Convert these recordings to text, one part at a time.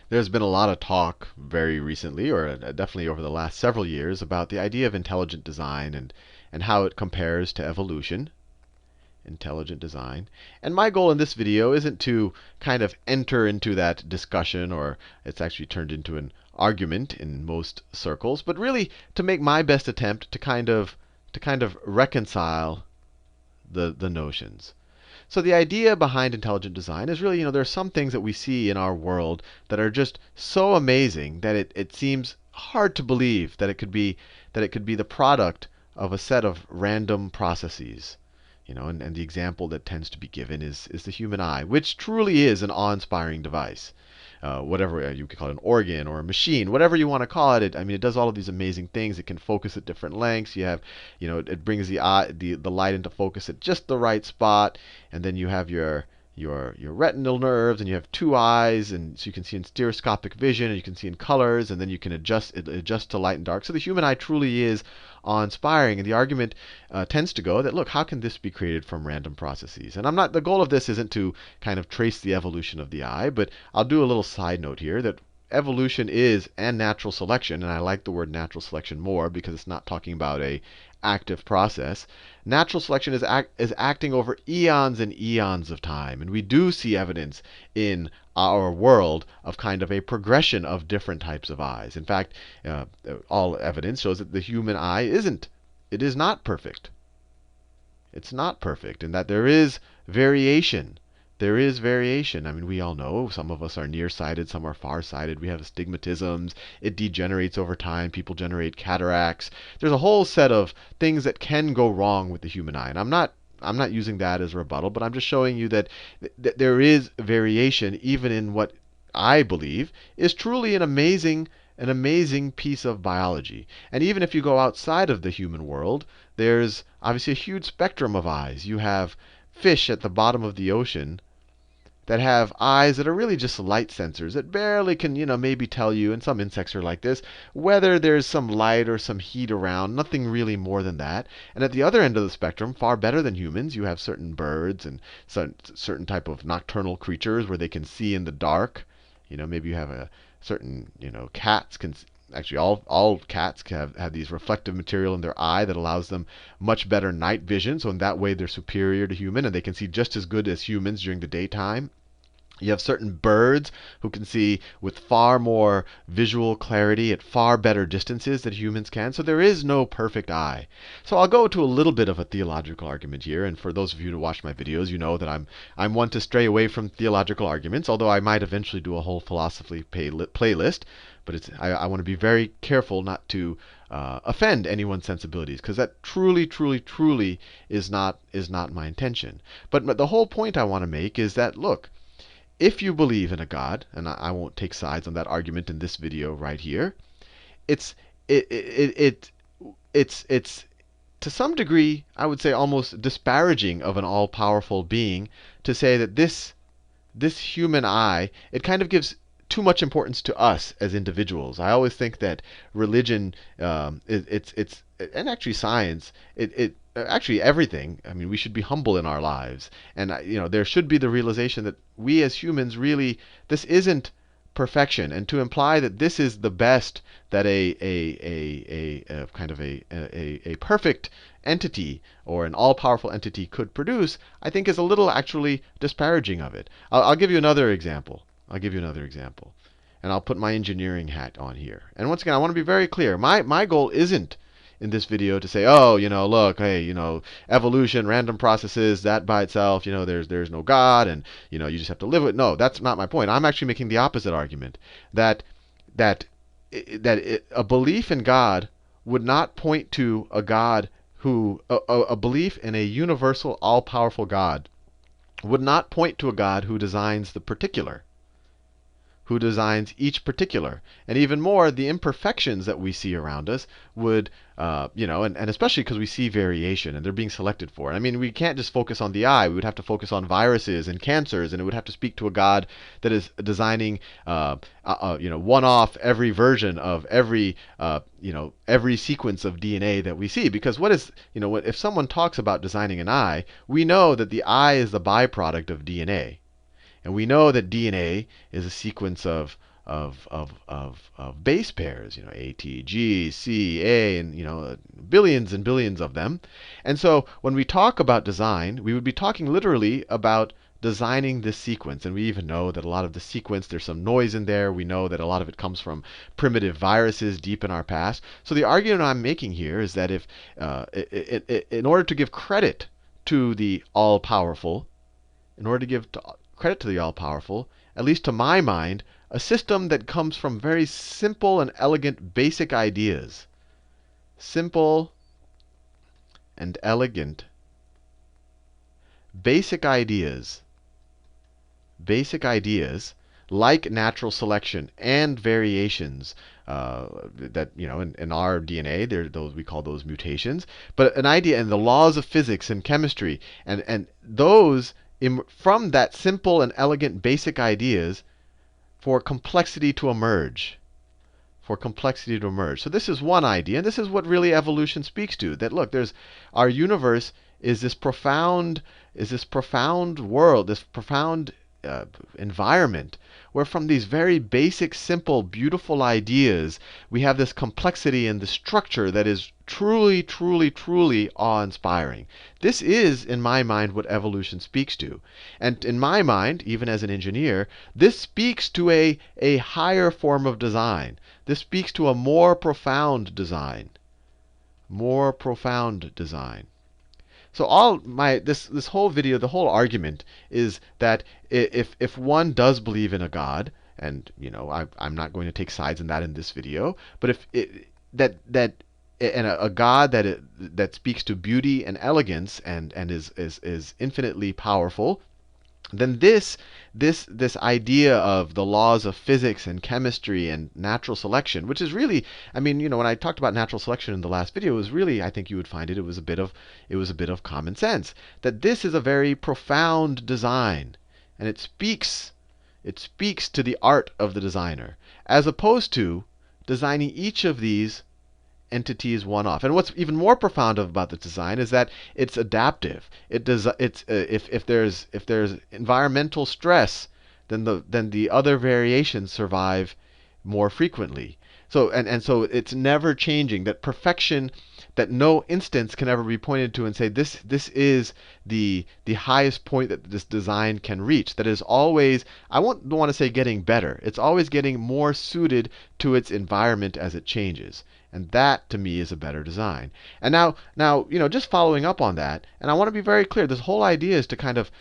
There's been a lot of talk very recently, or definitely over the last several years, about the idea of intelligent design and how it compares to evolution. Intelligent design. And my goal in this video isn't to kind of enter into that discussion, or it's actually turned into an argument in most circles, but really to make my best attempt to kind of reconcile the notions. So the idea behind intelligent design is really, there are some things that we see in our world that are just so amazing that it seems hard to believe that it could be the product of a set of random processes. And the example that tends to be given is the human eye, which truly is an awe-inspiring device. Whatever you could call it, an organ or a machine, whatever you want to call it. I mean, it does all of these amazing things. It can focus at different lengths. You have, it brings the eye, the light into focus at just the right spot, and then you have your retinal nerves, and you have two eyes, and so you can see in stereoscopic vision, and you can see in colors, and then you can adjust to light and dark. So the human eye truly is awe-inspiring, and the argument tends to go that, look, how can this be created from random processes? And the goal of this isn't to kind of trace the evolution of the eye, but I'll do a little side note here that evolution is and natural selection, and I like the word natural selection more because it's not talking about a active process. Natural selection is acting over eons and eons of time, and we do see evidence in our world of kind of a progression of different types of eyes. In fact, all evidence shows that the human eye is not perfect. It's not perfect, and that there is variation. There is variation. I mean, we all know some of us are nearsighted, some are farsighted. We have astigmatisms. It degenerates over time. People generate cataracts. There's a whole set of things that can go wrong with the human eye. And I'm not using that as a rebuttal, but I'm just showing you that there is variation even in what I believe is truly an amazing piece of biology. And even if you go outside of the human world, there's obviously a huge spectrum of eyes. You have fish at the bottom of the ocean that have eyes that are really just light sensors that barely can, maybe tell you, and some insects are like this, whether there's some light or some heat around. Nothing really more than that. And at the other end of the spectrum, far better than humans, you have certain birds and certain type of nocturnal creatures where they can see in the dark. Maybe you have a certain, cats can. Actually, all cats have these reflective material in their eye that allows them much better night vision. So in that way, they're superior to human, and they can see just as good as humans during the daytime. You have certain birds who can see with far more visual clarity at far better distances than humans can. So there is no perfect eye. So I'll go to a little bit of a theological argument here. And for those of you who watch my videos, you know that I'm one to stray away from theological arguments, although I might eventually do a whole philosophy playlist. But I want to be very careful not to offend anyone's sensibilities, because that truly is not my intention. But the whole point I want to make is that, look, if you believe in a God, and I won't take sides on that argument in this video right here, it's to some degree, I would say, almost disparaging of an all-powerful being to say that this human eye, it kind of gives too much importance to us as individuals. I always think that religion, and actually science, actually everything. I mean, we should be humble in our lives, and there should be the realization that we as humans really, this isn't perfection, and to imply that this is the best that a kind of a perfect entity or an all-powerful entity could produce, I think is a little actually disparaging of it. I'll give you another example. And I'll put my engineering hat on here. And once again, I want to be very clear. My goal isn't in this video to say, oh, look, hey, evolution, random processes, that by itself, there's no God, and you just have to live with it. No, that's not my point. I'm actually making the opposite argument, that a belief in God would not point to a God who a belief in a universal, all-powerful God would not point to a God who designs the particular, who designs each particular. And even more, the imperfections that we see around us would, and especially because we see variation and they're being selected for. I mean, we can't just focus on the eye. We would have to focus on viruses and cancers, and it would have to speak to a God that is designing, one-off every version of every sequence of DNA that we see. Because if someone talks about designing an eye, we know that the eye is the byproduct of DNA. And we know that DNA is a sequence of of base pairs, A, T, G, C, A, and billions and billions of them. And so when we talk about design, we would be talking literally about designing this sequence. And we even know that a lot of the sequence, there's some noise in there. We know that a lot of it comes from primitive viruses deep in our past. So the argument I'm making here is that if, in order to give credit to the all-powerful, at least to my mind, a system that comes from very simple and elegant basic ideas. Simple and elegant basic ideas like natural selection and variations that in our DNA, those we call those mutations. But an idea and the laws of physics and chemistry and those from that simple and elegant basic ideas for complexity to emerge. So this is one idea, and this is what really evolution speaks to. That look, our universe is this profound world, this profound environment, where from these very basic, simple, beautiful ideas, we have this complexity and the structure that is truly, truly, truly awe-inspiring. This is, in my mind, what evolution speaks to. And in my mind, even as an engineer, this speaks to a higher form of design. This speaks to a more profound design. More profound design. So this whole video, the whole argument is that if one does believe in a God, and I'm not going to take sides in that in this video, but if a God that speaks to beauty and elegance and is infinitely powerful, then this idea of the laws of physics and chemistry and natural selection, which is really, when I talked about natural selection in the last video, it was really, I think you would find it was a bit of common sense. That this is a very profound design, and it speaks to the art of the designer, as opposed to designing each of these entities one-off. And what's even more profound about the design is that it's adaptive. If there's environmental stress, then the other variations survive more frequently. So so it's never changing. That perfection, that no instance can ever be pointed to and say this is the highest point that this design can reach. That is always, I don't want to say getting better. It's always getting more suited to its environment as it changes. And that, to me, is a better design. And now, just following up on that, and I want to be very clear, this whole idea is to kind of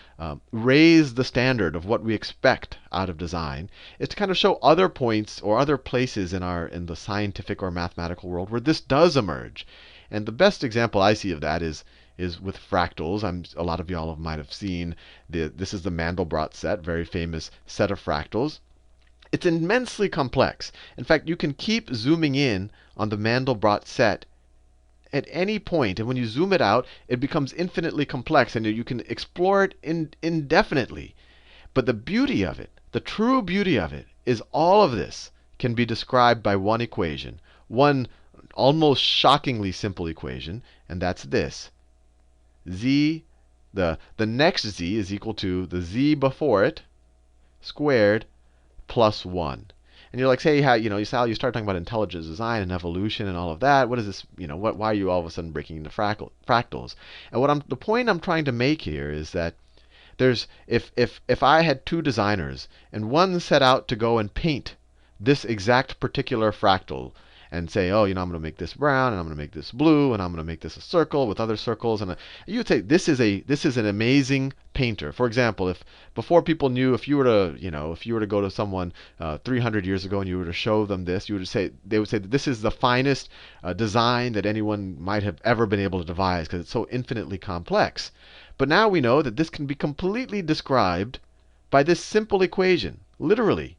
raise the standard of what we expect out of design. Is to kind of show other points or other places in the scientific or mathematical world where this does emerge. And the best example I see of that is with fractals. A lot of y'all might have seen this is the Mandelbrot set, very famous set of fractals. It's immensely complex. In fact, you can keep zooming in on the Mandelbrot set at any point, and when you zoom it out, it becomes infinitely complex, and you can explore it indefinitely. But the beauty of it, the true beauty of it, is all of this can be described by one equation, one almost shockingly simple equation, and that's this. Z, the next z is equal to the z before it squared plus 1. And you're like, say, Sal, you start talking about intelligent design and evolution and all of that. What is this? Why are you all of a sudden breaking into fractals? And the point I'm trying to make here is that if I had two designers and one set out to go and paint this exact particular fractal, and say, I'm going to make this brown, and I'm going to make this blue, and I'm going to make this a circle with other circles, and you would say this is an amazing painter. For example, if before people knew, if you were to go to someone 300 years ago and you were to show them this, they would say that this is the finest design that anyone might have ever been able to devise because it's so infinitely complex. But now we know that this can be completely described by this simple equation, literally.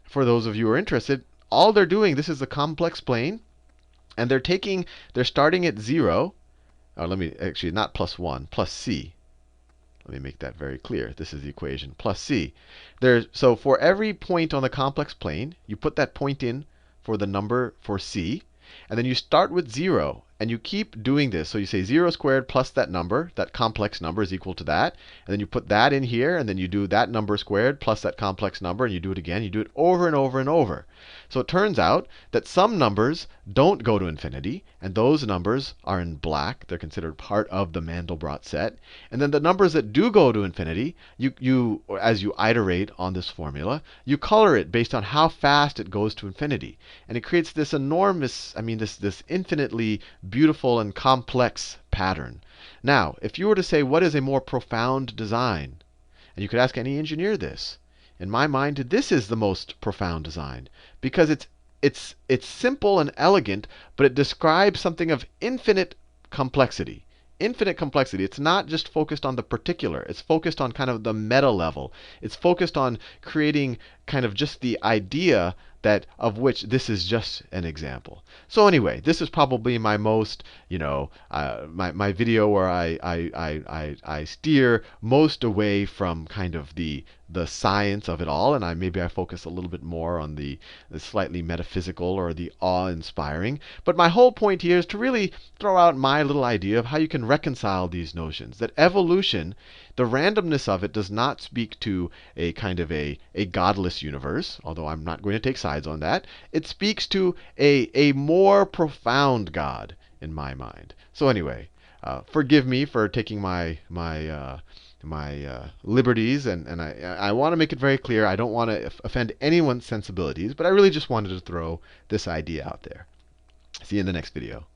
For those of you who are interested, all they're doing, this is a complex plane, and they're starting at 0. Not plus 1, plus c. Let me make that very clear. This is the equation, plus c. So for every point on the complex plane, you put that point in for the number for c, and then you start with 0. and you keep doing this. So you say 0 squared plus that number, that complex number is equal to that. And then you put that in here, and then you do that number squared plus that complex number, and you do it again. You do it over and over and over. So it turns out that some numbers don't go to infinity, and those numbers are in black. They're considered part of the Mandelbrot set. And then the numbers that do go to infinity, as you iterate on this formula, you color it based on how fast it goes to infinity. And it creates this enormous, this infinitely beautiful and complex pattern. Now, if you were to say, what is a more profound design? And you could ask any engineer this. In my mind, this is the most profound design, because it's simple and elegant, but it describes something of infinite complexity. Infinite complexity. It's not just focused on the particular. It's focused on kind of the meta level. It's focused on creating kind of just the idea that of which this is just an example. So anyway, this is probably my most, my video where I steer most away from kind of the science of it all, and maybe I focus a little bit more on the slightly metaphysical or the awe-inspiring. But my whole point here is to really throw out my little idea of how you can reconcile these notions. That evolution, the randomness of it, does not speak to a kind of a godless universe, although I'm not going to take sides on that. It speaks to a more profound God in my mind. So anyway, forgive me for taking my liberties, and I want to make it very clear. I don't want to offend anyone's sensibilities, but I really just wanted to throw this idea out there. See you in the next video.